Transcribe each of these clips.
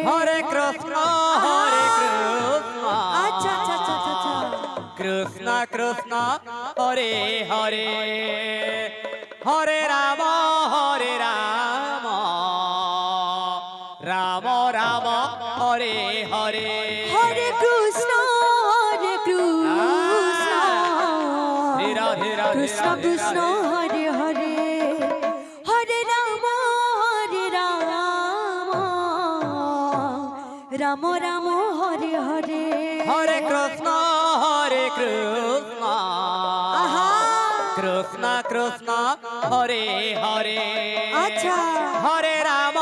হরে কৃষ্ণ হরে কৃষ্ণ আচ্ছা আচ্ছা আচ্ছা আচ্ছা কৃষ্ণ কৃষ্ণ হরে হরে হরে রাম রাম রাম হরে হরে হরে কৃষ্ণ শ্রী রাধে রাধে কৃষ্ণ কৃষ্ণ হরে হরে হরে রাম রাম রাম হরে হরে হরে কৃষ্ণ আহা কৃষ্ণ কৃষ্ণ হরে হরে আচ্ছা হরে রাম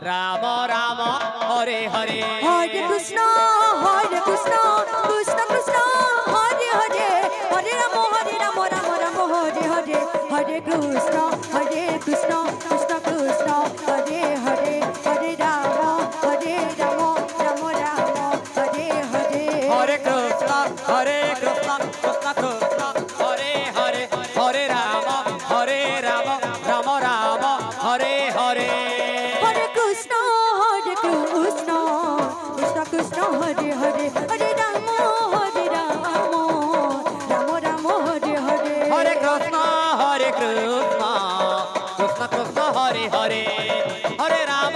রাম রাম হরে হরে হরে কৃষ্ণ কৃষ্ণ কৃষ্ণ হরে হরে হরে রাম রাম রাম হরে হরে হরে কৃষ্ণ কৃষ্ণ কৃষ্ণ কৃষ্ণ হরে হরে হরে রাম রাম রাম হরে হরে হরে কৃষ্ণ কৃষ্ণ কৃষ্ণ হরে হরে হরে রাম রাম রাম হরে হরে হরে কৃষ্ণ কৃষ্ণ কৃষ্ণ কৃষ্ণ হরে হরে হরে রাম রাম রাম হরে হরে হরে কৃষ্ণ কৃষ্ণ কৃষ্ণ হরে হরে হরে রাম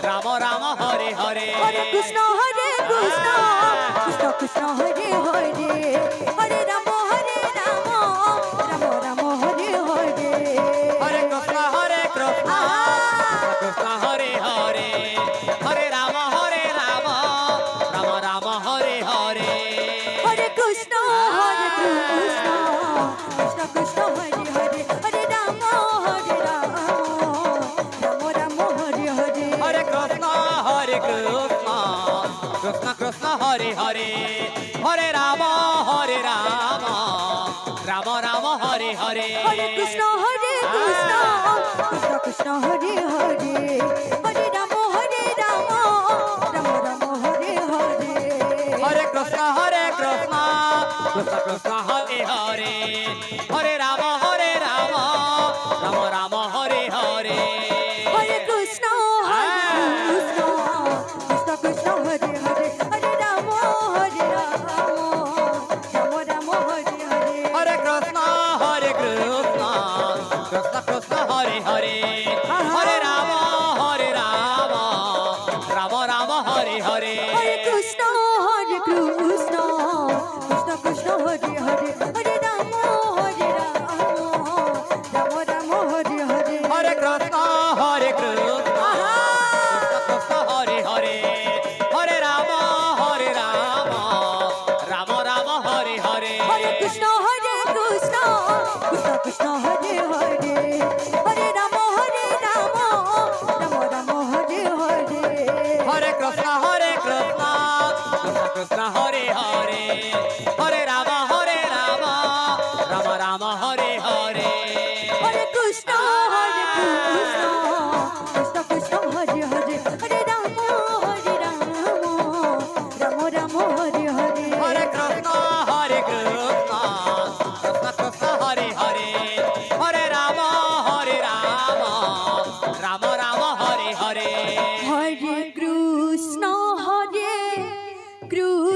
রাম রাম হরে হরে হরে কৃষ্ণ কৃষ্ণ কৃষ্ণ কৃষ্ণ হরে হরে হরে রাম রাম রাম হরে হরে হরে কৃষ্ণ কৃষ্ণ হরে হরে হরে রাম রাম রাম হরে হরে হরে কৃষ্ণ কৃষ্ণ কৃষ্ণ কৃষ্ণ হরে হরে হরে রাম রাম রাম হরে হরে হরে কৃষ্ণ কৃষ্ণ কৃষ্ণ হরে হরে হরে রাম রাম রাম হরে হরে হরে কৃষ্ণ কৃষ্ণ কৃষ্ণ কৃষ্ণ হরে হরে হরে রাম রাম রাম হরে হরে হরে কৃষ্ণ কৃষ্ণ কৃষ্ণ হরে হরে হরে রাম রাম রাম হরে হরে হরে কৃষ্ণ কৃষ্ণ কৃষ্ণ কৃষ্ণ হরে হরে হরে রাম রাম রাম হরে হরে হরে কৃষ্ণ কৃষ্ণ কৃষ্ণ হরে হরে হরে রাম রাম রাম হরে হরে হরে কৃষ্ণ কৃষ্ণ কৃষ্ণ কৃষ্ণ হরে হরে হরে রাম রাম রাম হরে হরে হরে কৃষ্ণ কৃষ্ণ হরে হরে হরে রাম রাম রাম হরে হরে হরে কৃষ্ণ কৃষ্ণ কৃষ্ণ কৃষ্ণ হরে হরে হরে রাম রাম রাম হরে হরে হরে কৃষ্ণ কৃষ্ণ কৃষ্ণ হরে হরে হরে রাম রাম রাম রাম হরে